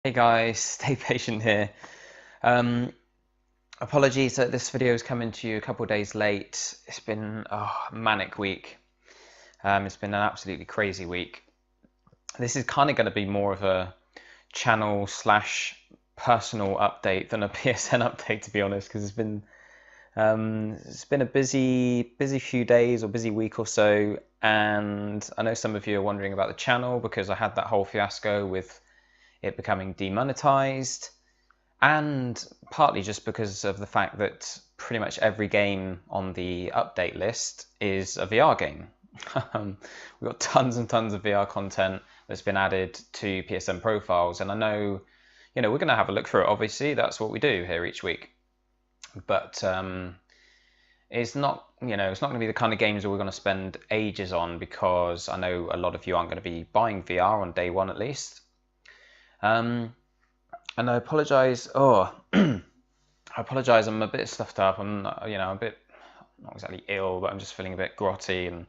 Hey guys, stay patient here. Um, Apologies that this video is coming to you a couple of days late. It's been a manic week. It's been an absolutely crazy week. This is kind of going to be more of a channel slash personal update than a PSN update, to be honest, because it's been a busy few days or busy week or so, and I know some of you are wondering about the channel because I had that whole fiasco with it becoming demonetized, and partly just because of the fact that pretty much every game on the update list is a VR game. We've got tons and tons of VR content that's been added to PSN profiles, and I know, we're going to have a look through it. Obviously, that's what we do here each week. But it's not, it's not going to be the kind of games that we're going to spend ages on, because I know a lot of you aren't going to be buying VR on day one at least. And I apologize. I apologize. I'm a bit stuffed up. I'm, a bit not exactly ill, but I'm just feeling a bit grotty, and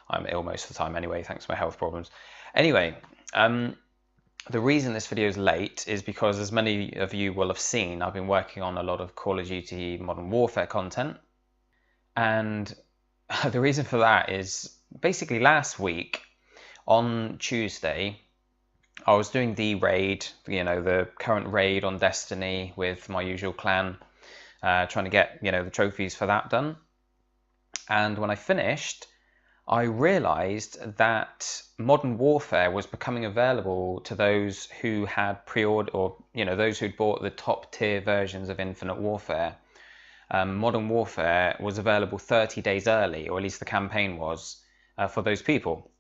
I'm ill most of the time anyway, thanks to my health problems. Anyway, the reason this video is late is because, as many of you will have seen, I've been working on a lot of Call of Duty Modern Warfare content, and the reason for that is basically last week on Tuesday, I was doing the raid, the current raid on Destiny with my usual clan, trying to get, the trophies for that done. And when I finished, I realized that Modern Warfare was becoming available to those who had pre-ordered, or, those who'd bought the top tier versions of Infinite Warfare. Modern Warfare was available 30 days early, or at least the campaign was, for those people.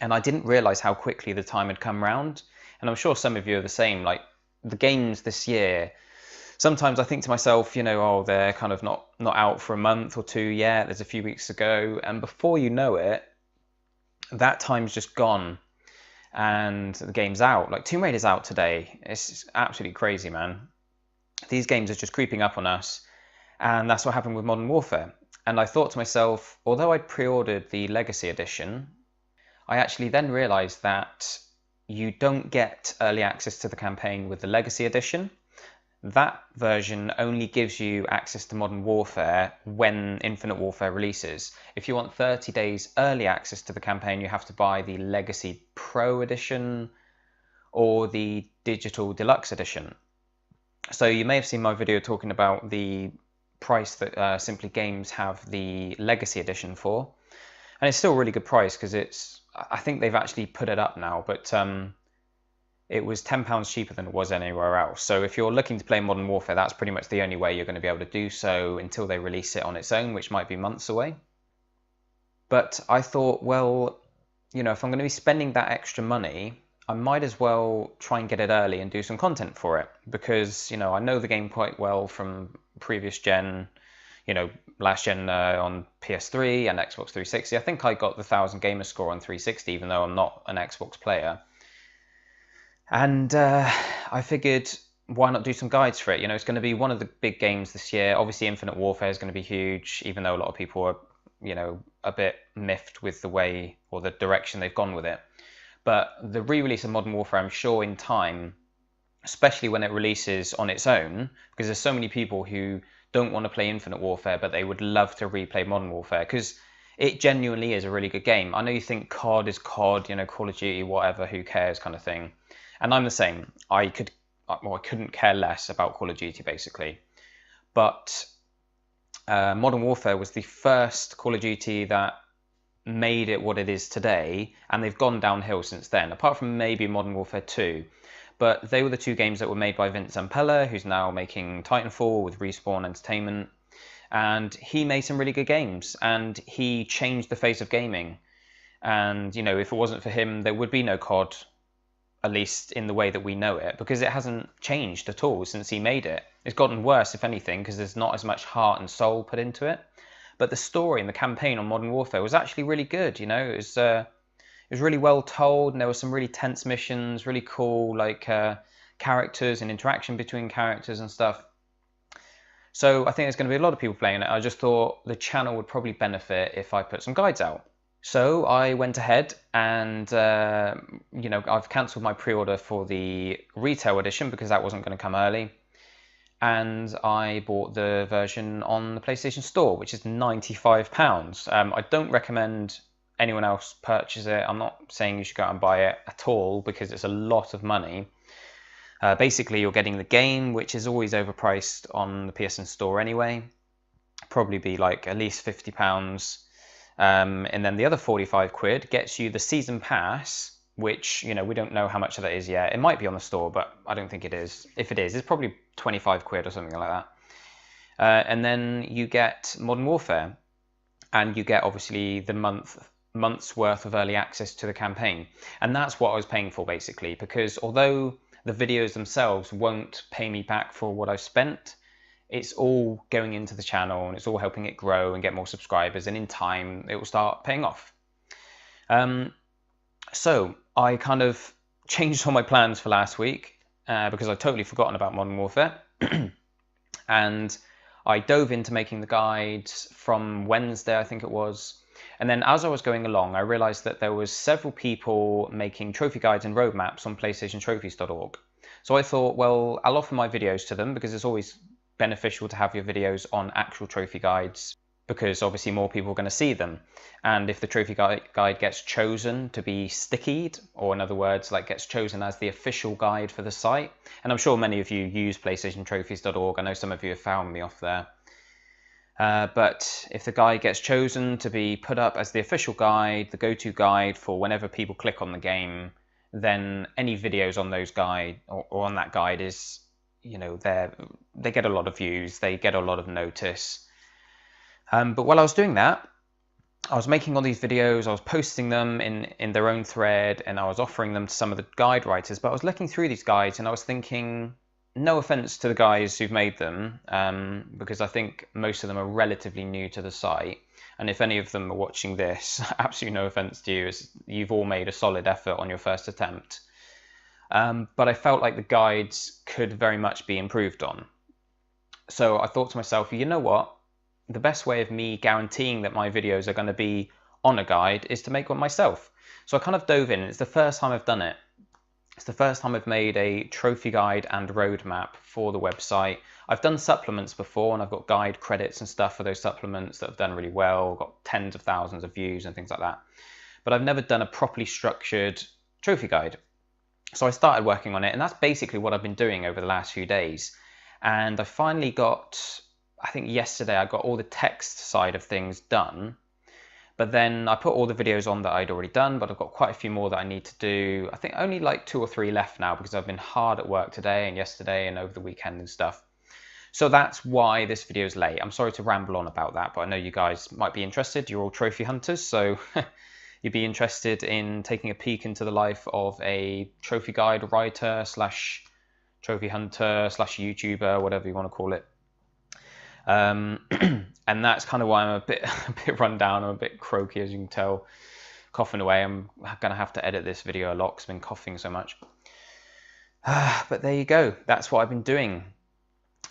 And I didn't realize how quickly the time had come round. And I'm sure some of you are the same. Like, the games this year, sometimes I think to myself, they're kind of not out for a month or two yet. There's a few weeks to go. And before you know it, that time's just gone and the game's out. Like, Tomb Raider's out today. It's absolutely crazy, man. These games are just creeping up on us. And that's what happened with Modern Warfare. And I thought to myself, although I'd pre-ordered the Legacy Edition, I actually then realized that you don't get early access to the campaign with the Legacy Edition. That version only gives you access to Modern Warfare when Infinite Warfare releases. If you want 30 days early access to the campaign, you have to buy the Legacy Pro Edition or the Digital Deluxe Edition. So you may have seen my video talking about the price that Simply Games have the Legacy Edition for. And it's still a really good price, because I think they've actually put it up now, but it was £10 cheaper than it was anywhere else. So if you're looking to play Modern Warfare, that's pretty much the only way you're going to be able to do so until they release it on its own, which might be months away. But I thought, well, if I'm going to be spending that extra money, I might as well try and get it early and do some content for it, because, I know the game quite well from previous gen, last gen on PS3 and Xbox 360. I think I got the 1000 gamer score on 360, even though I'm not an Xbox player. And I figured, why not do some guides for it? It's going to be one of the big games this year. Obviously, Infinite Warfare is going to be huge, even though a lot of people are, a bit miffed with the way or the direction they've gone with it. But the re-release of Modern Warfare, I'm sure in time, especially when it releases on its own, because there's so many people who don't want to play Infinite Warfare, but they would love to replay Modern Warfare, because it genuinely is a really good game. I know you think COD is COD, Call of Duty, whatever, who cares kind of thing. And I'm the same. I couldn't care less about Call of Duty, basically. But Modern Warfare was the first Call of Duty that made it what it is today, and they've gone downhill since then, apart from maybe Modern Warfare 2. But they were the two games that were made by Vince Zampella, who's now making Titanfall with Respawn Entertainment. And he made some really good games, and he changed the face of gaming. And, if it wasn't for him, there would be no COD, at least in the way that we know it, because it hasn't changed at all since he made it. It's gotten worse, if anything, because there's not as much heart and soul put into it. But the story and the campaign on Modern Warfare was actually really good, It was really well told, and there were some really tense missions, really cool, characters and interaction between characters and stuff. So I think there's going to be a lot of people playing it. I just thought the channel would probably benefit if I put some guides out. So I went ahead and, I've cancelled my pre-order for the retail edition because that wasn't going to come early. And I bought the version on the PlayStation Store, which is £95. I don't recommend anyone else purchase it. I'm not saying you should go out and buy it at all because it's a lot of money. Basically, you're getting the game, which is always overpriced on the PSN Store anyway. Probably be like at least £50. And then the other 45 quid gets you the season pass, which, we don't know how much of that is yet. It might be on the store, but I don't think it is. If it is, it's probably 25 quid or something like that. And then you get Modern Warfare, and you get obviously the month's worth of early access to the campaign. And that's what I was paying for basically, because although the videos themselves won't pay me back for what I've spent, it's all going into the channel and it's all helping it grow and get more subscribers, and in time it will start paying off. So I kind of changed all my plans for last week because I'd totally forgotten about Modern Warfare. And I dove into making the guides from Wednesday, I think it was. And then as I was going along, I realized that there was several people making trophy guides and roadmaps on PlayStationTrophies.org. So I thought, well, I'll offer my videos to them because it's always beneficial to have your videos on actual trophy guides, because obviously more people are going to see them. And if the trophy guide gets chosen to be stickied, or in other words, like gets chosen as the official guide for the site, and I'm sure many of you use PlayStationTrophies.org, I know some of you have found me off there. But if the guide gets chosen to be put up as the official guide, the go-to guide for whenever people click on the game, then any videos on those guide or on that guide is, they get a lot of views, they get a lot of notice. But while I was doing that, I was making all these videos, I was posting them in their own thread, and I was offering them to some of the guide writers. But I was looking through these guides and I was thinking, no offense to the guys who've made them, because I think most of them are relatively new to the site. And if any of them are watching this, absolutely no offense to you, as you've all made a solid effort on your first attempt. But I felt like the guides could very much be improved on. So I thought to myself, you know what? The best way of me guaranteeing that my videos are going to be on a guide is to make one myself. So I kind of dove in. It's the first time I've done it. It's the first time I've made a trophy guide and roadmap for the website. I've done supplements before, and I've got guide credits and stuff for those supplements that have done really well, got tens of thousands of views and things like that. But I've never done a properly structured trophy guide. So I started working on it, and that's basically what I've been doing over the last few days. And I finally got, I think yesterday, I got all the text side of things done. But then I put all the videos on that I'd already done, but I've got quite a few more that I need to do. I think only like 2 or 3 left now because I've been hard at work today and yesterday and over the weekend and stuff. So that's why this video is late. I'm sorry to ramble on about that, but I know you guys might be interested. You're all trophy hunters, so you'd be interested in taking a peek into the life of a trophy guide writer slash trophy hunter slash YouTuber, whatever you want to call it. And that's kind of why I'm a bit run down. I'm a bit croaky, as you can tell, coughing away. I'm gonna have to edit this video a lot because I've been coughing so much. But there you go. That's what I've been doing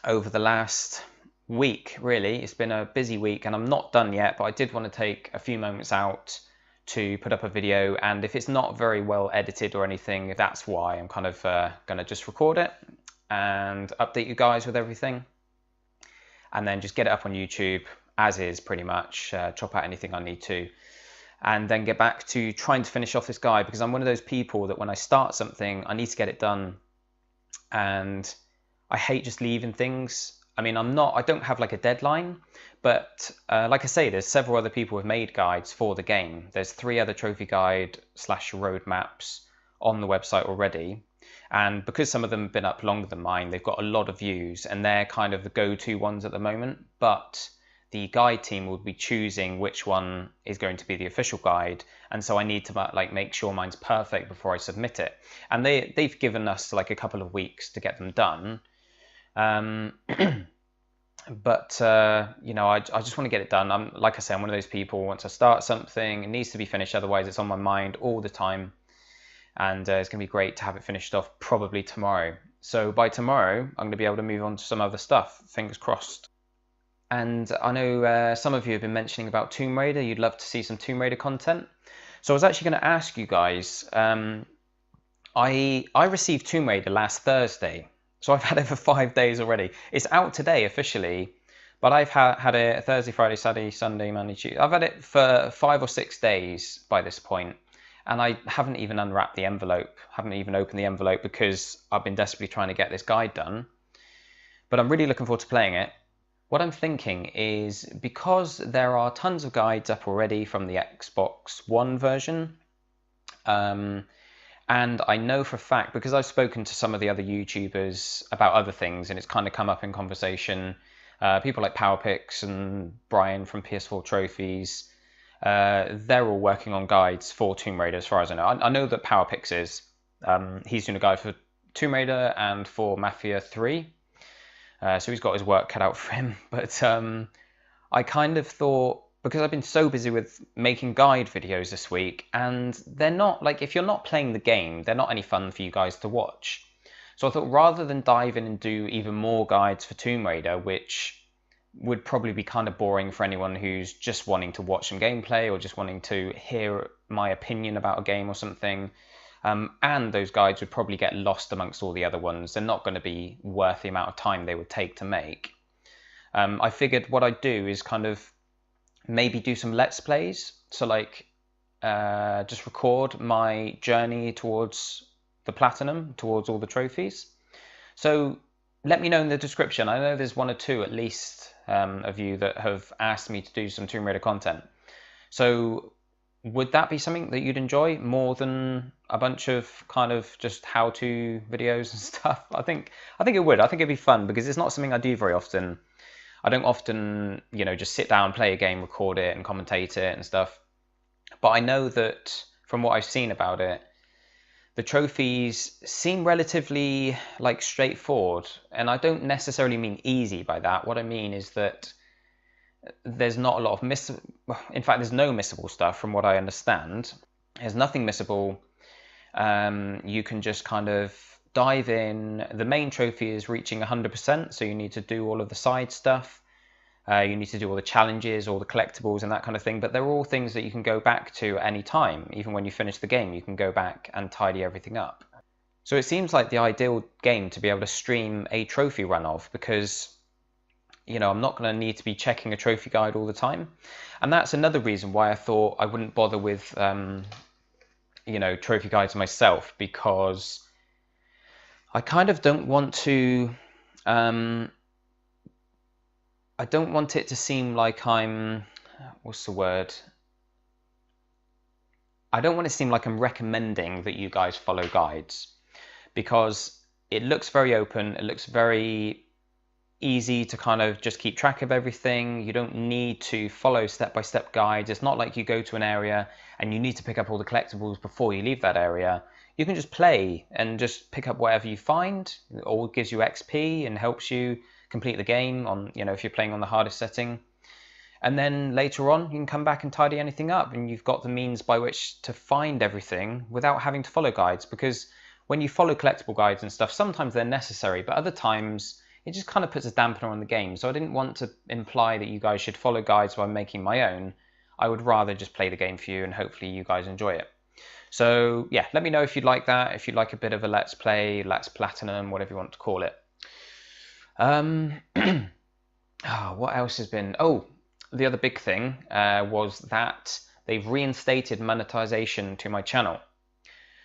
over the last week. Really, it's been a busy week, and I'm not done yet. But I did want to take a few moments out to put up a video, and if it's not very well edited or anything, that's why. I'm kind of gonna just record it and update you guys with everything, and then just get it up on YouTube as is, pretty much, chop out anything I need to, and then get back to trying to finish off this guide, because I'm one of those people that when I start something, I need to get it done, and I hate just leaving things. I mean, I don't have like a deadline, but like I say, there's several other people who have made guides for the game. There's 3 other trophy guide slash roadmaps on the website already. And because some of them have been up longer than mine, they've got a lot of views, and they're kind of the go-to ones at the moment. But the guide team will be choosing which one is going to be the official guide, and so I need to like make sure mine's perfect before I submit it. And they've given us like a couple of weeks to get them done. But I just want to get it done. Like I say, I'm one of those people, once I start something, it needs to be finished, otherwise it's on my mind all the time. And it's going to be great to have it finished off probably tomorrow. So by tomorrow, I'm going to be able to move on to some other stuff, fingers crossed. And I know some of you have been mentioning about Tomb Raider. You'd love to see some Tomb Raider content. So I was actually going to ask you guys. I received Tomb Raider last Thursday, so I've had it for 5 days already. It's out today officially, but I've had it Thursday, Friday, Saturday, Sunday, Monday, Tuesday. I've had it for 5 or 6 days by this point, and I haven't even unwrapped the envelope. Haven't even opened the envelope because I've been desperately trying to get this guide done. But I'm really looking forward to playing it. What I'm thinking is, because there are tons of guides up already from the Xbox One version, and I know for a fact, because I've spoken to some of the other YouTubers about other things, and it's kind of come up in conversation, people like PowerPix and Brian from PS4 Trophies, they're all working on guides for Tomb Raider as far as I know. I know that PowerPix is. He's doing a guide for Tomb Raider and for Mafia 3. So he's got his work cut out for him. But I kind of thought, because I've been so busy with making guide videos this week, and they're not, like, if you're not playing the game, they're not any fun for you guys to watch. So I thought, rather than dive in and do even more guides for Tomb Raider, which would probably be kind of boring for anyone who's just wanting to watch some gameplay or just wanting to hear my opinion about a game or something, and those guides would probably get lost amongst all the other ones. They're not going to be worth the amount of time they would take to make. I figured what I'd do is kind of maybe do some Let's Plays. So like just record my journey towards the platinum, towards all the trophies. So let me know in the description. I know there's one or two at least of you that have asked me to do some Tomb Raider content. So would that be something that you'd enjoy more than a bunch of kind of just how-to videos and stuff? I think it would. I think it'd be fun because it's not something I do very often. I don't often, you know, just sit down, play a game, record it and commentate it and stuff. But I know that from what I've seen about it, the trophies seem relatively like straightforward. And I don't necessarily mean easy by that. What I mean is that there's not a lot of in fact, there's no missable stuff from what I understand. There's nothing missable. You can just kind of dive in. The main trophy is reaching 100%, so you need to do all of the side stuff. You need to do all the challenges, all the collectibles and that kind of thing, but they're all things that you can go back to at any time. Even when you finish the game, you can go back and tidy everything up. So it seems like the ideal game to be able to stream a trophy run of, because, you know, I'm not going to need to be checking a trophy guide all the time. And that's another reason why I thought I wouldn't bother with, you know, trophy guides myself, because I kind of don't want to, I don't want it to seem like I'm, what's the word? I don't want it to seem like I'm recommending that you guys follow guides, because it looks very open. It looks very easy to kind of just keep track of everything. You don't need to follow step-by-step guides. It's not like you go to an area and you need to pick up all the collectibles before you leave that area. You can just play and just pick up whatever you find. It all gives you XP and helps you complete the game on, you know, if you're playing on the hardest setting. And then later on, you can come back and tidy anything up, and you've got the means by which to find everything without having to follow guides. Because when you follow collectible guides and stuff, sometimes they're necessary, but other times it just kind of puts a dampener on the game. So I didn't want to imply that you guys should follow guides while making my own. I would rather just play the game for you, and hopefully you guys enjoy it. So yeah, let me know if you'd like that, if you'd like a bit of a Let's Play, Let's Platinum, whatever you want to call it. What else has been? Oh, the other big thing was that they've reinstated monetization to my channel.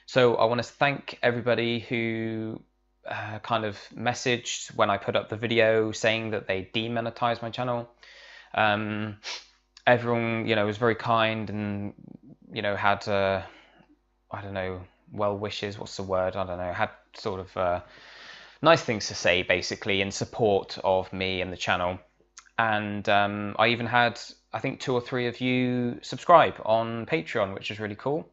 So I want to thank everybody who kind of messaged when I put up the video saying that they demonetized my channel. Everyone, you know, was very kind and, you know, had, I don't know, well wishes, what's the word? I don't know, had sort of nice things to say, basically, in support of me and the channel. And I even had, I think, 2 or 3 of you subscribe on Patreon, which is really cool.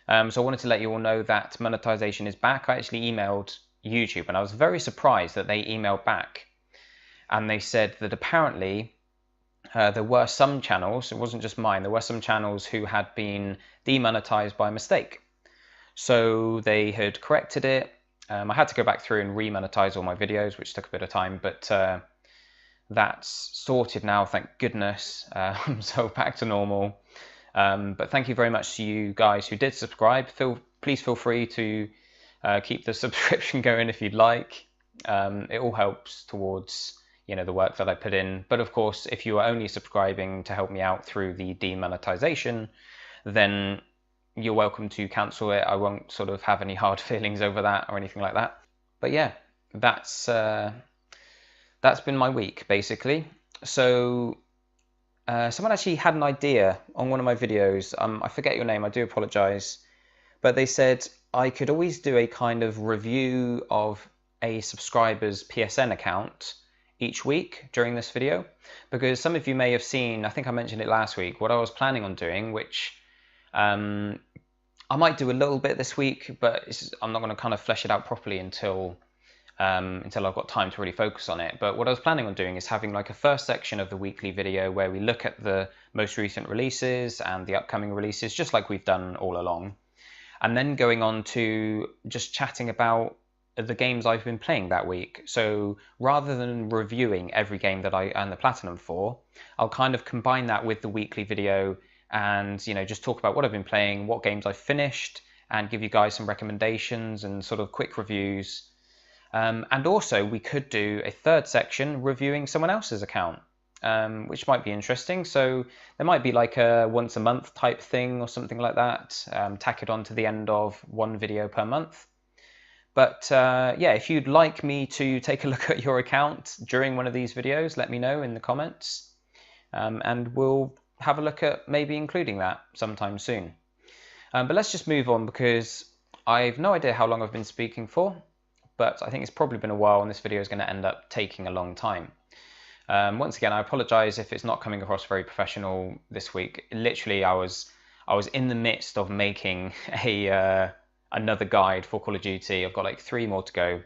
So I wanted to let you all know that monetization is back. I actually emailed YouTube, and I was very surprised that they emailed back. And they said that apparently there were some channels, it wasn't just mine, there were some channels who had been demonetized by mistake. So they had corrected it. I had to go back through and re-monetize all my videos, which took a bit of time, but That's sorted now, thank goodness. So back to normal. But thank you very much to you guys who did subscribe. Please feel free to keep the subscription going if you'd like. It all helps towards the work that I put in. But of course, if you are only subscribing to help me out through the demonetization, then you're welcome to cancel it. I won't sort of have any hard feelings over that or anything like that. But yeah, that's been my week basically. So someone actually had an idea on one of my videos. I forget your name, I do apologize. But they said I could always do a kind of review of a subscriber's PSN account each week during this video, because some of you may have seen, I think I mentioned it last week, what I was planning on doing, which I might do a little bit this week, but I'm not going to kind of flesh it out properly until I've got time to really focus on it. But what I was planning on doing is having like a first section of the weekly video where we look at the most recent releases and the upcoming releases, just like we've done all along. And then going on to just chatting about the games I've been playing that week. So rather than reviewing every game that I earn the platinum for, I'll kind of combine that with the weekly video and just talk about what I've been playing, what games I've finished, and give you guys some recommendations and sort of quick reviews. And also we could do a third section reviewing someone else's account, which might be interesting. So there might be like a once a month type thing or something like that, tack it on to the end of one video per month. But yeah, if you'd like me to take a look at your account during one of these videos, let me know in the comments, and we'll have a look at maybe including that sometime soon. But let's just move on, because I've no idea how long I've been speaking for, but I think it's probably been a while and this video is going to end up taking a long time. Once again, I apologize if it's not coming across very professional this week. Literally, I was in the midst of making another guide for Call of Duty. I've got like 3 more to go.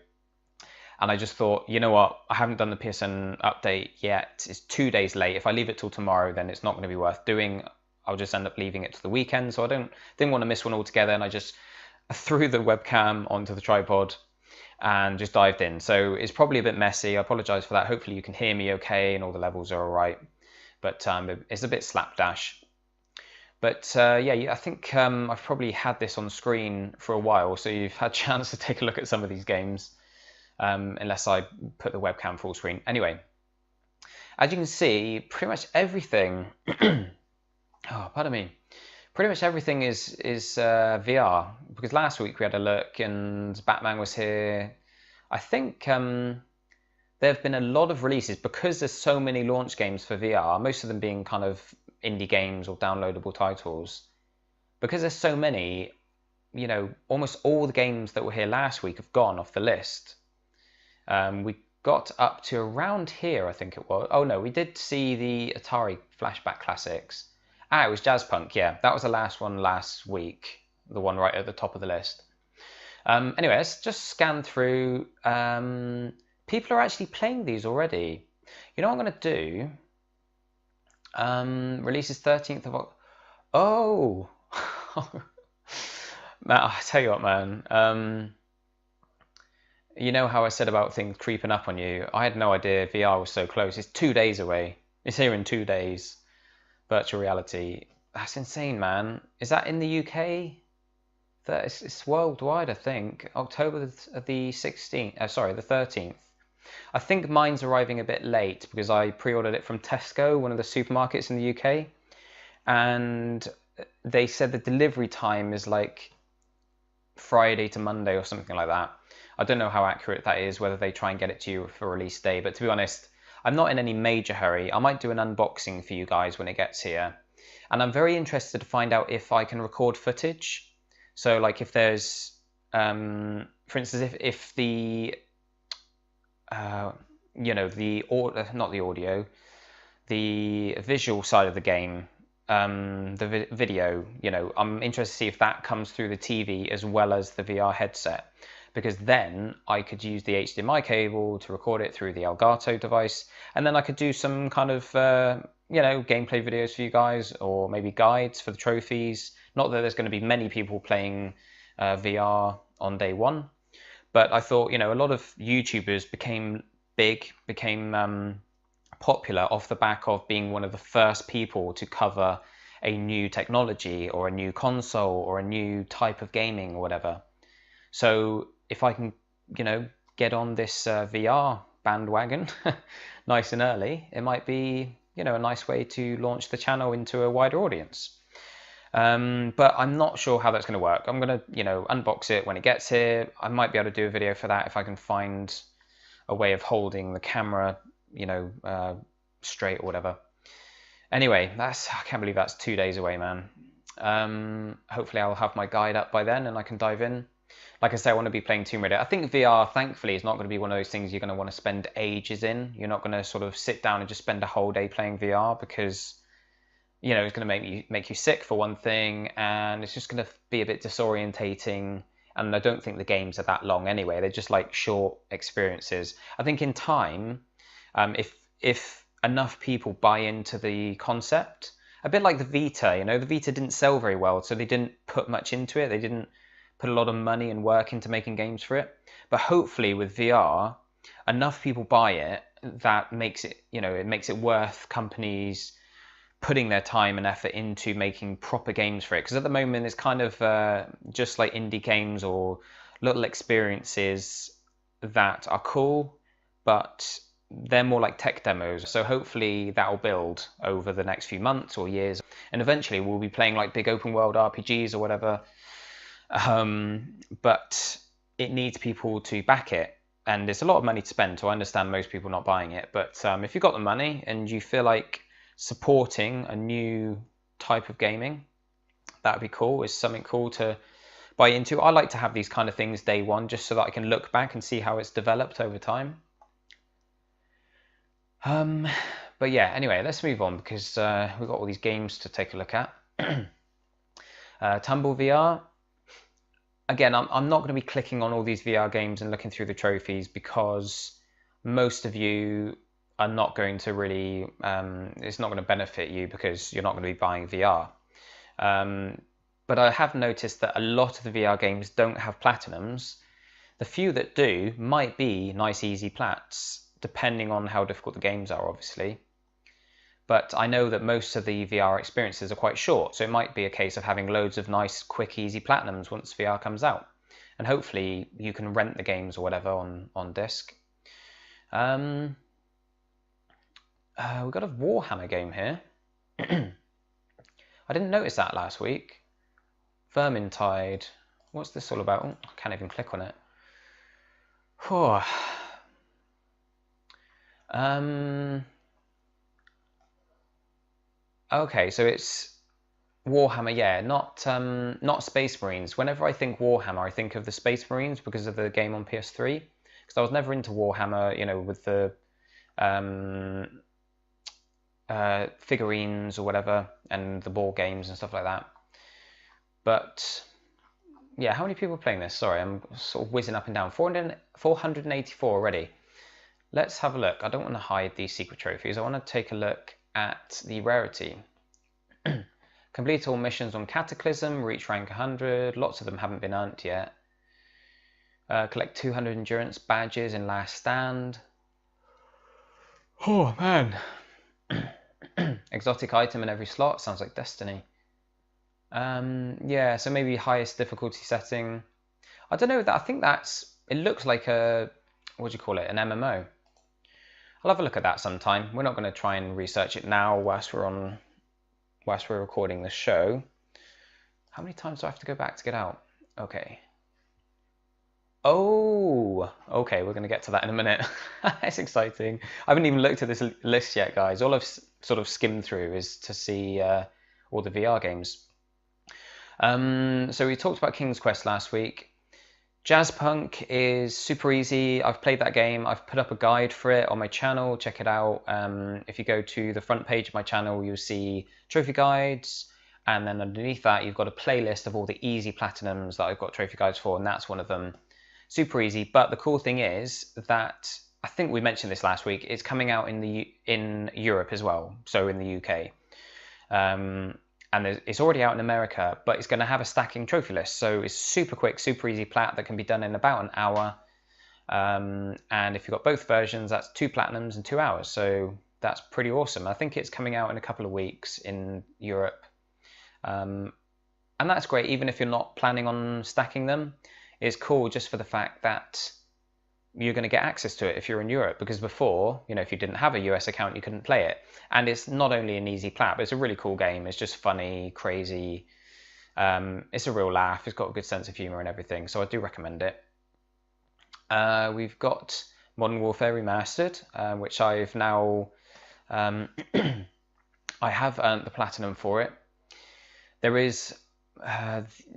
And I just thought, you know what, I haven't done the PSN update yet. It's 2 days late. If I leave it till tomorrow, then it's not going to be worth doing. I'll just end up leaving it to the weekend. So I didn't want to miss one altogether. And I just threw the webcam onto the tripod and just dived in. So it's probably a bit messy. I apologize for that. Hopefully you can hear me okay and all the levels are all right. But it's a bit slapdash. But yeah, I think I've probably had this on screen for a while, so you've had a chance to take a look at some of these games, unless I put the webcam full screen. Anyway, as you can see, pretty much everything, oh, pardon me, pretty much everything is VR, because last week we had a look and Batman was here. I think there have been a lot of releases, because there's so many launch games for VR, most of them being kind of indie games or downloadable titles. Because there's so many, almost all the games that were here last week have gone off the list. We got up to around here, I think it was. Oh no, we did see the Atari Flashback Classics. It was Jazzpunk, yeah. That was the last one last week, the one right at the top of the list. Anyway, let's just scan through. People are actually playing these already. You know what I'm going to do? Releases 13th of October. Oh! Man, I tell you what, man. You know how I said about things creeping up on you? I had no idea VR was so close. It's 2 days away. It's here in 2 days. Virtual reality. That's insane, man. Is that in the UK? It's worldwide, I think. October the 16th. Sorry, the 13th. I think mine's arriving a bit late because I pre-ordered it from Tesco, one of the supermarkets in the UK, and they said the delivery time is like Friday to Monday or something like that. I don't know how accurate that is, whether they try and get it to you for release day, but to be honest, I'm not in any major hurry. I might do an unboxing for you guys when it gets here, and I'm very interested to find out if I can record footage. So like if there's, for instance, if the the visual side of the game, the video, I'm interested to see if that comes through the TV as well as the VR headset, because then I could use the HDMI cable to record it through the Elgato device, and then I could do some kind of gameplay videos for you guys, or maybe guides for the trophies. Not that there's going to be many people playing VR on day one, but I thought, a lot of YouTubers became popular off the back of being one of the first people to cover a new technology or a new console or a new type of gaming or whatever. So if I can, get on this VR bandwagon nice and early, it might be, a nice way to launch the channel into a wider audience. But I'm not sure how that's going to work. I'm going to, unbox it when it gets here. I might be able to do a video for that if I can find a way of holding the camera, straight or whatever. Anyway, I can't believe that's 2 days away, man. Hopefully I'll have my guide up by then and I can dive in. Like I say, I want to be playing Tomb Raider. I think VR, thankfully, is not going to be one of those things you're going to want to spend ages in. You're not going to sort of sit down and just spend a whole day playing VR because, it's going to make you sick for one thing, and it's just going to be a bit disorientating. And I don't think the games are that long anyway. They're just like short experiences. I think in time, if enough people buy into the concept, a bit like the Vita, the Vita didn't sell very well, so they didn't put much into it. They didn't put a lot of money and work into making games for it. But hopefully with VR, enough people buy it that makes it, it makes it worth companies putting their time and effort into making proper games for it. Because at the moment it's kind of just like indie games or little experiences that are cool, but they're more like tech demos. So hopefully that will build over the next few months or years, and eventually we'll be playing like big open world RPGs or whatever. But it needs people to back it, and it's a lot of money to spend, so I understand most people not buying it. But if you've got the money and you feel like supporting a new type of gaming, that would be cool. It's something cool to buy into. I like to have these kind of things day one, just so that I can look back and see how it's developed over time. But yeah, anyway, let's move on because we've got all these games to take a look at. Tumble VR. Again, I'm not going to be clicking on all these VR games and looking through the trophies because most of you are not going to really, it's not going to benefit you because you're not going to be buying VR. But I have noticed that a lot of the VR games don't have platinums. The few that do might be nice, easy plats, depending on how difficult the games are, obviously. But I know that most of the VR experiences are quite short, so it might be a case of having loads of nice, quick, easy platinums once VR comes out. And hopefully you can rent the games or whatever on disc. We've got a Warhammer game here. I didn't notice that last week. Vermintide. What's this all about? Oh, I can't even click on it. Whew. Okay, so it's Warhammer, yeah, not Space Marines. Whenever I think Warhammer, I think of the Space Marines because of the game on PS3. Because I was never into Warhammer, with the figurines or whatever, and the board games and stuff like that. But yeah, how many people are playing this? Sorry, I'm sort of whizzing up and down. 484 already. Let's have a look. I don't want to hide these secret trophies. I want to take a look at the rarity. Complete all missions on Cataclysm, reach rank 100. Lots of them haven't been earned yet. Collect 200 endurance badges in Last Stand. Oh man. Exotic item in every slot. Sounds like Destiny. Yeah, so maybe highest difficulty setting. I don't know. I think it looks like a, what do you call it, an MMO. I'll have a look at that sometime. We're not going to try and research it now whilst we're recording the show. How many times do I have to go back to get out? Okay. Oh, okay, we're going to get to that in a minute. It's exciting. I haven't even looked at this list yet, guys. All I've sort of skimmed through is to see all the VR games. So we talked about King's Quest last week. Jazzpunk is super easy. I've played that game. I've put up a guide for it on my channel. Check it out. If you go to the front page of my channel, you'll see trophy guides. And then underneath that, you've got a playlist of all the easy platinums that I've got trophy guides for. And that's one of them. Super easy. But the cool thing is that, I think we mentioned this last week, it's coming out in Europe as well. So in the UK. And it's already out in America, but it's going to have a stacking trophy list. So it's super quick, super easy plat that can be done in about an hour. And if you've got both versions, that's 2 platinums in 2 hours. So that's pretty awesome. I think it's coming out in a couple of weeks in Europe. And that's great, even if you're not planning on stacking them. It's cool just for the fact that you're going to get access to it if you're in Europe, because before, you know, if you didn't have a US account, you couldn't play it. And it's not only an easy plat, but it's a really cool game. It's just funny, crazy. It's a real laugh. It's got a good sense of humor and everything, so I do recommend it. We've got Modern Warfare Remastered, which I've now I have earned the platinum for it. There is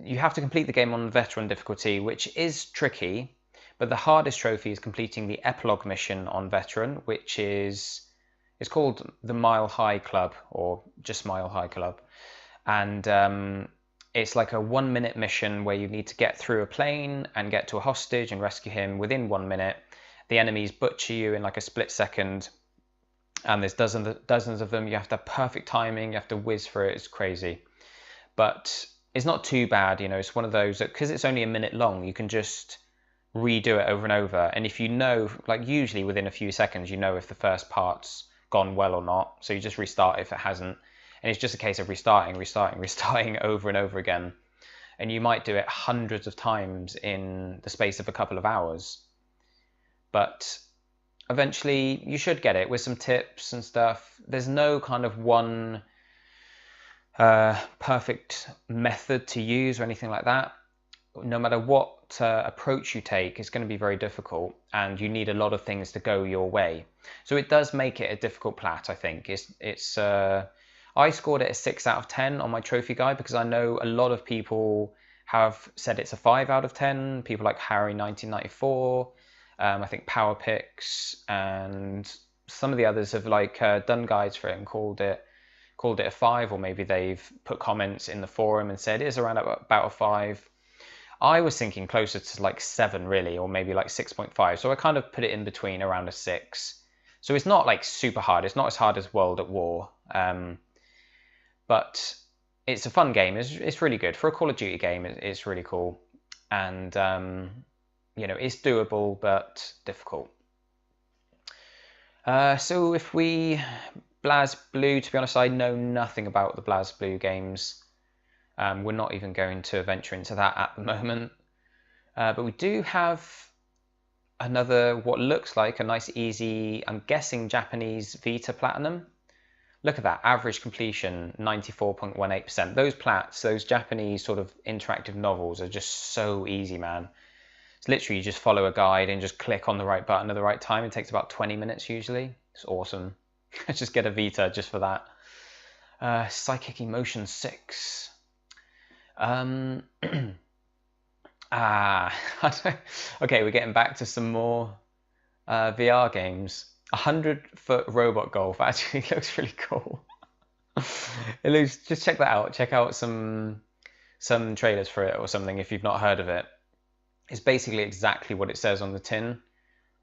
you have to complete the game on veteran difficulty, which is tricky, but the hardest trophy is completing the epilogue mission on veteran, which is it's called the Mile High Club, or just Mile High Club, and it's like a 1 minute mission where you need to get through a plane and get to a hostage and rescue him within 1 minute. The enemies butcher you in like a split second, and there's dozens of them. You have to have perfect timing, you have to whiz through it. It's crazy, but it's not too bad, you know. It's one of those that, because it's only a minute long, you can just redo it over and over. And if you know, like usually within a few seconds, you know if the first part's gone well or not. So you just restart if it hasn't. And it's just a case of restarting over and over again. And you might do it hundreds of times in the space of a couple of hours. But eventually you should get it with some tips and stuff. There's no kind of one perfect method to use or anything like that. No matter what approach you take, it's going to be very difficult, and you need a lot of things to go your way. So it does make it a difficult plat, I think. I scored it a 6 out of 10 on my trophy guide, because I know a lot of people have said it's a 5 out of 10. People like Harry 1994, I think PowerPix, and some of the others have like done guides for it and called it a 5, or maybe they've put comments in the forum and said it's around about a 5. I was thinking closer to like 7 really, or maybe like 6.5. So I kind of put it in between, around a 6. So it's not like super hard. It's not as hard as World at War, but it's a fun game. It's really good for a Call of Duty game. It's really cool, and you know, it's doable but difficult. So if we BlazBlue, to be honest, I know nothing about the BlazBlue games. We're not even going to venture into that at the moment. But we do have another, what looks like a nice, easy, I'm guessing Japanese Vita Platinum. Look at that, average completion, 94.18%. Those plats, those Japanese sort of interactive novels are just so easy, man. It's literally, you just follow a guide and just click on the right button at the right time. It takes about 20 minutes usually. It's awesome. Just get a Vita just for that. Psychic Emotion 6. Okay, we're getting back to some more VR games. 100-foot robot golf actually looks really cool. It looks, just check that out. Check out some trailers for it or something if you've not heard of it. It's basically exactly what it says on the tin.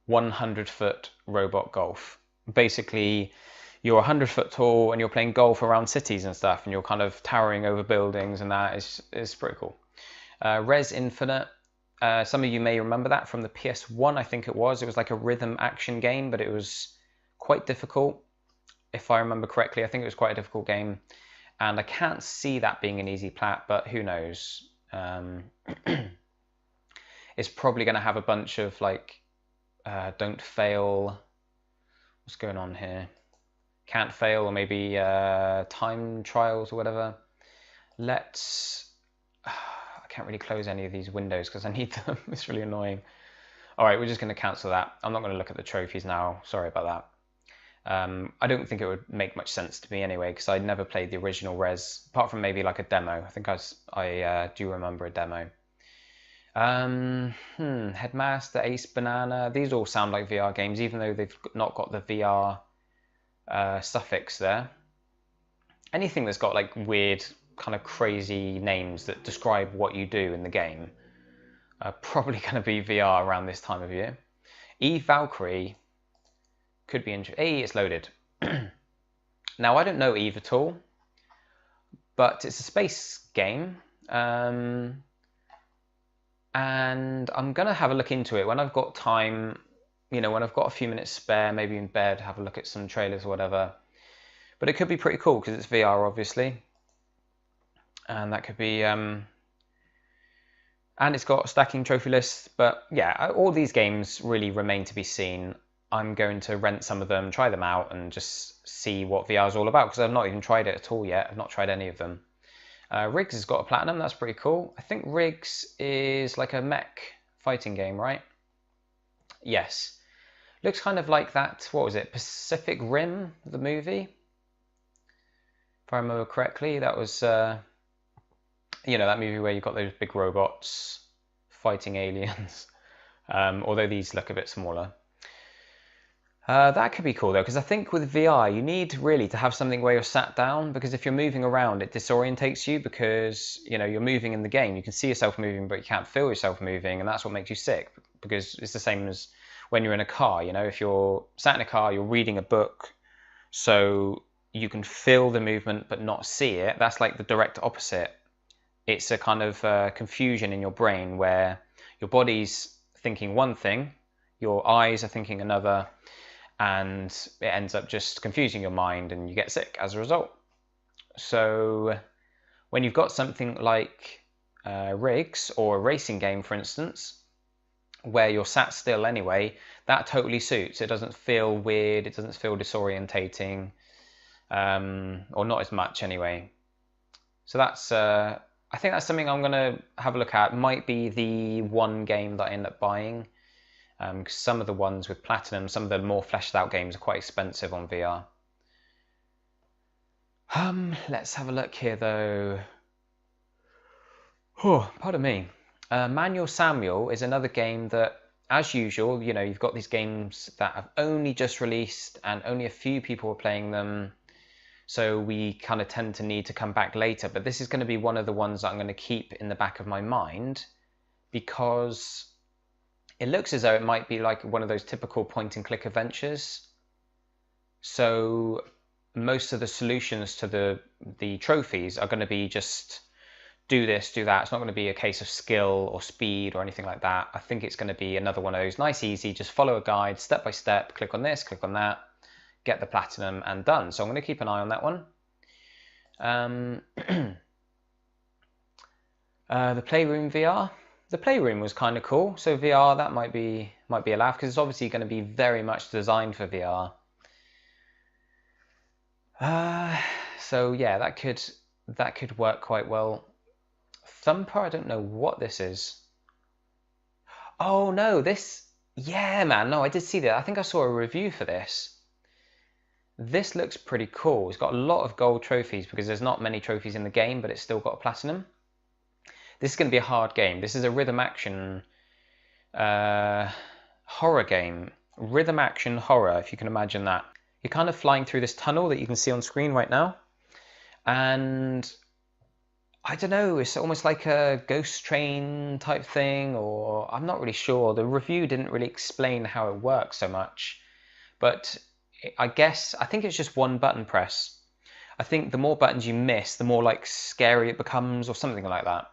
100-foot robot golf. Basically, you're 100 foot tall and you're playing golf around cities and stuff, and you're kind of towering over buildings, and that is pretty cool. Res Infinite. Some of you may remember that from the PS1, I think it was. It was like a rhythm action game, but it was quite difficult. If I remember correctly, I think it was quite a difficult game. And I can't see that being an easy plat, but who knows. It's probably going to have a bunch of like, don't fail. What's going on here? Can't fail, or maybe time trials or whatever. I can't really close any of these windows because I need them. It's really annoying. All right, we're just going to cancel that. I'm not going to look at the trophies now. Sorry about that. I don't think it would make much sense to me anyway, because I'd never played the original Res, apart from maybe like a demo. I think I do remember a demo. Headmaster, Ace Banana. These all sound like VR games, even though they've not got the VR suffix there. Anything that's got like weird, kind of crazy names that describe what you do in the game are probably going to be VR around this time of year. Eve Valkyrie could be interesting. Hey, it's loaded. Now, I don't know Eve at all, but it's a space game. And I'm going to have a look into it when I've got time. you know, when I've got a few minutes spare, maybe in bed, have a look at some trailers or whatever. But it could be pretty cool because it's VR, obviously, and that could be, and it's got stacking trophy lists. But yeah, all these games really remain to be seen. I'm going to rent some of them, try them out, and just see what VR is all about because I've not even tried it at all yet. I've not tried any of them. Riggs has got a platinum. That's pretty cool. I think Riggs is like a mech fighting game, right? Yes. Looks kind of like that, what was it, Pacific Rim, the movie? If I remember correctly, that was, you know, that movie where you've got those big robots fighting aliens. Although these look a bit smaller. That could be cool though, because I think with VR, you need really to have something where you're sat down, because if you're moving around, it disorientates you because, you know, you're moving in the game. You can see yourself moving, but you can't feel yourself moving, and that's what makes you sick, because it's the same as when you're in a car. You know, if you're sat in a car, you're reading a book, so you can feel the movement but not see it. That's like the direct opposite. It's a kind of confusion in your brain where your body's thinking one thing, your eyes are thinking another, and it ends up just confusing your mind and you get sick as a result. So when you've got something like Riggs or a racing game, for instance, where you're sat still anyway, that totally suits. It doesn't feel weird, it doesn't feel disorientating, or not as much anyway. So that's, I think that's something I'm going to have a look at. It might be the one game that I end up buying, because some of the ones with Platinum, some of the more fleshed out games are quite expensive on VR. Let's have a look here though. Oh, pardon me. Manual Samuel is another game that, as usual, you know, you've got these games that have only just released and only a few people are playing them, so we kind of tend to need to come back later. But this is going to be one of the ones that I'm going to keep in the back of my mind, because it looks as though it might be like one of those typical point and click adventures. So most of the solutions to the trophies are going to be just do this, do that. It's not going to be a case of skill or speed or anything like that. I think it's going to be another one of those nice, easy, just follow a guide step by step, click on this, click on that, get the platinum and done. So I'm going to keep an eye on that one. The Playroom VR. The Playroom was kind of cool. So VR, that might be a laugh, because it's obviously going to be very much designed for VR. So yeah, that could work quite well. Thumper, I don't know what this is. Oh no, this, yeah man, no, I did see that. I think I saw a review for this. This looks pretty cool. It's got a lot of gold trophies because there's not many trophies in the game, but it's still got a platinum. This is going to be a hard game. This is a rhythm action horror game. Rhythm action horror, if you can imagine that. You're kind of flying through this tunnel that you can see on screen right now. And I don't know, it's almost like a ghost train type thing, or I'm not really sure. The review didn't really explain how it works so much. But I think it's just one button press. I think the more buttons you miss, the more like scary it becomes or something like that.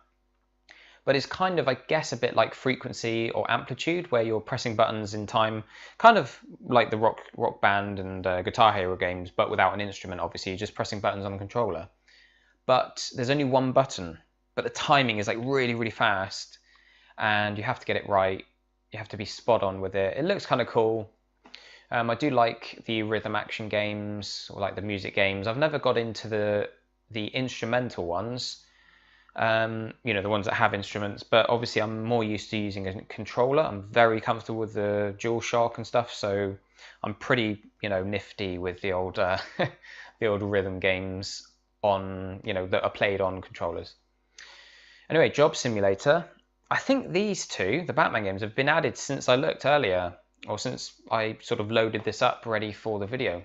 But it's kind of, I guess, a bit like Frequency or Amplitude, where you're pressing buttons in time, kind of like the Rock Band and Guitar Hero games, but without an instrument, obviously. You're just pressing buttons on a controller. But there's only one button, but the timing is like really, really fast, and you have to get it right. You have to be spot on with it. It looks kind of cool. I do like the rhythm action games, or like the music games. I've never got into the instrumental ones. You know, the ones that have instruments, but obviously I'm more used to using a controller. I'm very comfortable with the DualShock and stuff, so I'm pretty, you know, nifty with the old the old rhythm games on, you know, that are played on controllers. Anyway, Job Simulator. I think these two, the Batman games, have been added since I looked earlier, or since I sort of loaded this up ready for the video.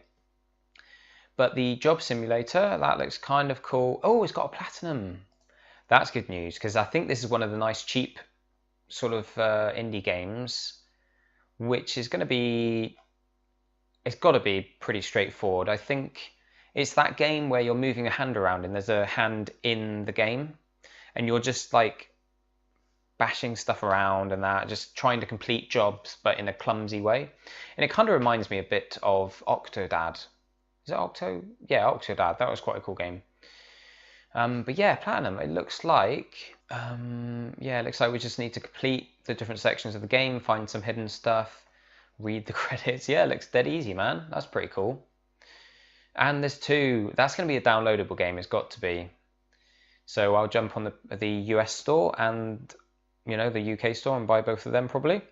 But the Job Simulator, that looks kind of cool. Oh, it's got a platinum. That's good news, because I think this is one of the nice cheap sort of indie games, which is going to be, it's got to be pretty straightforward. I think it's that game where you're moving a hand around and there's a hand in the game, and you're just like bashing stuff around and that, just trying to complete jobs, but in a clumsy way. And it kind of reminds me a bit of Octodad. Is it Octo? Yeah, Octodad. That was quite a cool game. But yeah, Platinum, it looks like, yeah, it looks like we just need to complete the different sections of the game, find some hidden stuff, read the credits. Yeah, it looks dead easy, man. That's pretty cool. And there's two, that's going to be a downloadable game, it's got to be. So I'll jump on the US store and, you know, the UK store and buy both of them probably.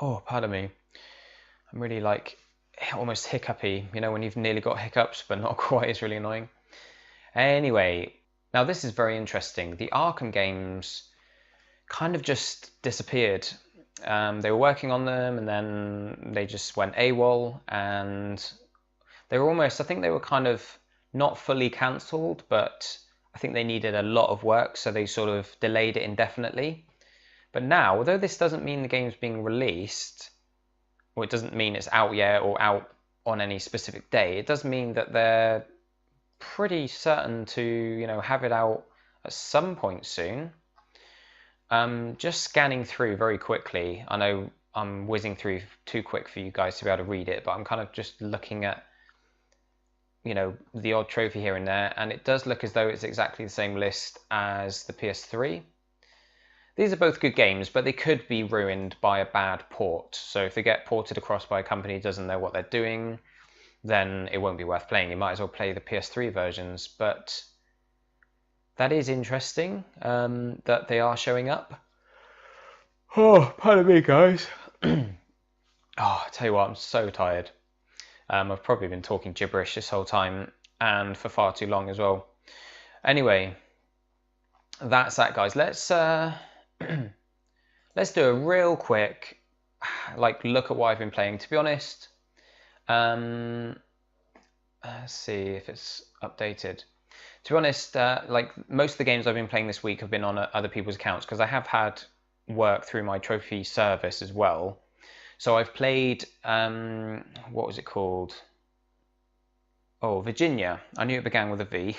Oh, pardon me. I'm really like almost hiccupy, you know, when you've nearly got hiccups, but not quite. It's really annoying. Anyway, now this is very interesting. The Arkham games kind of just disappeared. They were working on them and then they just went AWOL, and they were almost, I think they were kind of not fully cancelled, but I think they needed a lot of work, so they sort of delayed it indefinitely. But now, although this doesn't mean the game's being released, or it doesn't mean it's out yet or out on any specific day, it does mean that they're pretty certain to, you know, have it out at some point soon. Just scanning through very quickly. I know I'm whizzing through too quick for you guys to be able to read it, but I'm kind of just looking at, you know, the odd trophy here and there, and it does look as though it's exactly the same list as the PS3. These are both good games, but they could be ruined by a bad port. So if they get ported across by a company who doesn't know what they're doing, then it won't be worth playing. You might as well play the PS3 versions. But that is interesting, that they are showing up. Oh, pardon me, guys. Oh, I tell you what, I'm so tired. I've probably been talking gibberish this whole time, and for far too long as well. Anyway, that's that, guys. Let's let's do a real quick like look at what I've been playing. To be honest, let's see if it's updated. To be honest, like most of the games I've been playing this week have been on other people's accounts, because I have had work through my trophy service as well. So I've played, what was it called? Oh, Virginia. I knew it began with a V.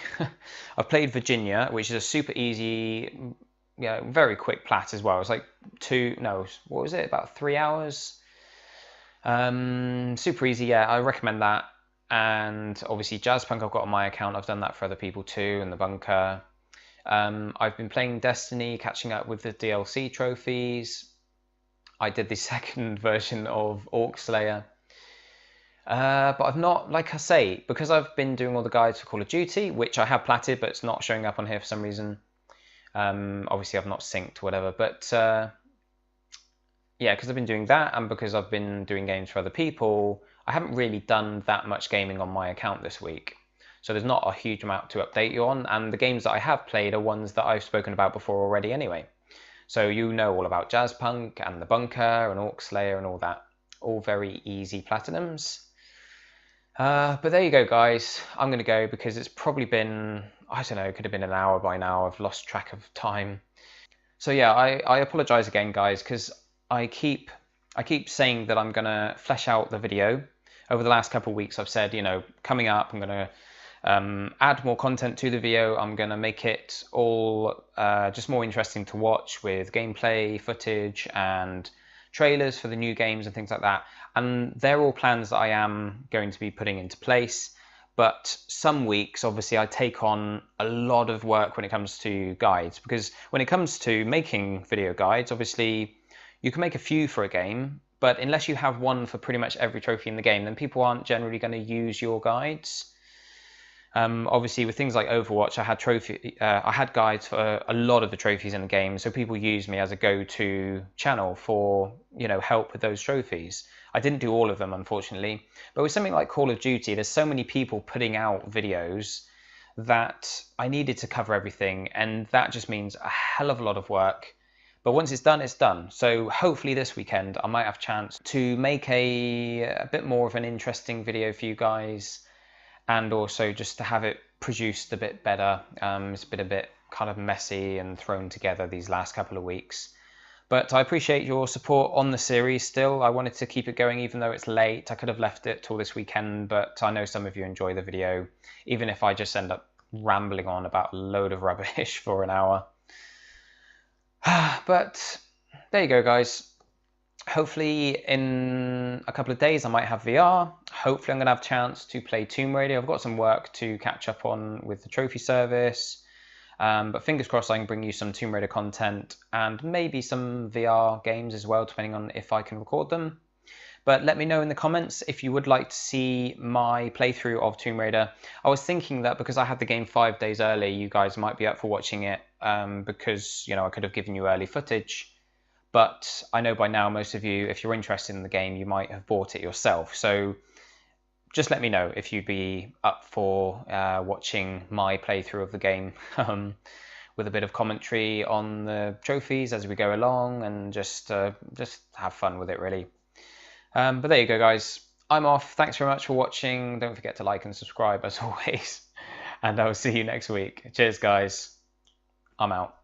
I've played Virginia, which is a super easy, yeah, very quick plat as well. It's like what was it? About 3 hours. Super easy, yeah, I recommend that. And obviously Jazzpunk I've got on my account. I've done that for other people too, and the bunker. I've been playing Destiny, catching up with the DLC trophies. I did the second version of Orc Slayer. But I've not, like I say, because I've been doing all the guides for Call of Duty, which I have platted, but it's not showing up on here for some reason. Obviously I've not synced, whatever, but yeah, because I've been doing that, and because I've been doing games for other people, I haven't really done that much gaming on my account this week. So there's not a huge amount to update you on, and the games that I have played are ones that I've spoken about before already anyway. So you know all about Jazzpunk and the bunker and Orc Slayer and all that. All very easy platinums. But there you go, guys. I'm going to go because it's probably been, I don't know, it could have been an hour by now. I've lost track of time. So yeah, I apologize again, guys, because I keep saying that I'm going to flesh out the video. Over the last couple of weeks, I've said, you know, coming up, I'm going to add more content to the video. I'm going to make it all just more interesting to watch with gameplay, footage, and trailers for the new games and things like that. And they're all plans that I am going to be putting into place. But some weeks, obviously, I take on a lot of work when it comes to guides, because when it comes to making video guides, obviously, you can make a few for a game, but unless you have one for pretty much every trophy in the game, then people aren't generally going to use your guides. Obviously, with things like Overwatch, I had guides for a lot of the trophies in the game, so people use me as a go-to channel for, you know, help with those trophies. I didn't do all of them, unfortunately, but with something like Call of Duty, there's so many people putting out videos that I needed to cover everything, and that just means a hell of a lot of work. But once it's done, it's done. So hopefully this weekend I might have a chance to make a bit more of an interesting video for you guys, and also just to have it produced a bit better. It's been a bit kind of messy and thrown together these last couple of weeks. But I appreciate your support on the series still. I wanted to keep it going even though it's late. I could have left it till this weekend, but I know some of you enjoy the video, even if I just end up rambling on about a load of rubbish for an hour. But there you go, guys. Hopefully in a couple of days I might have VR. Hopefully I'm going to have a chance to play Tomb Raider. I've got some work to catch up on with the trophy service. But fingers crossed I can bring you some Tomb Raider content and maybe some VR games as well, depending on if I can record them. But let me know in the comments if you would like to see my playthrough of Tomb Raider. I was thinking that because I had the game 5 days early, you guys might be up for watching it because, you know, I could have given you early footage. But I know by now most of you, if you're interested in the game, you might have bought it yourself. So just let me know if you'd be up for watching my playthrough of the game with a bit of commentary on the trophies as we go along, and just have fun with it, really. But there you go, guys. I'm off. Thanks very much for watching. Don't forget to like and subscribe as always. And I'll see you next week. Cheers, guys. I'm out.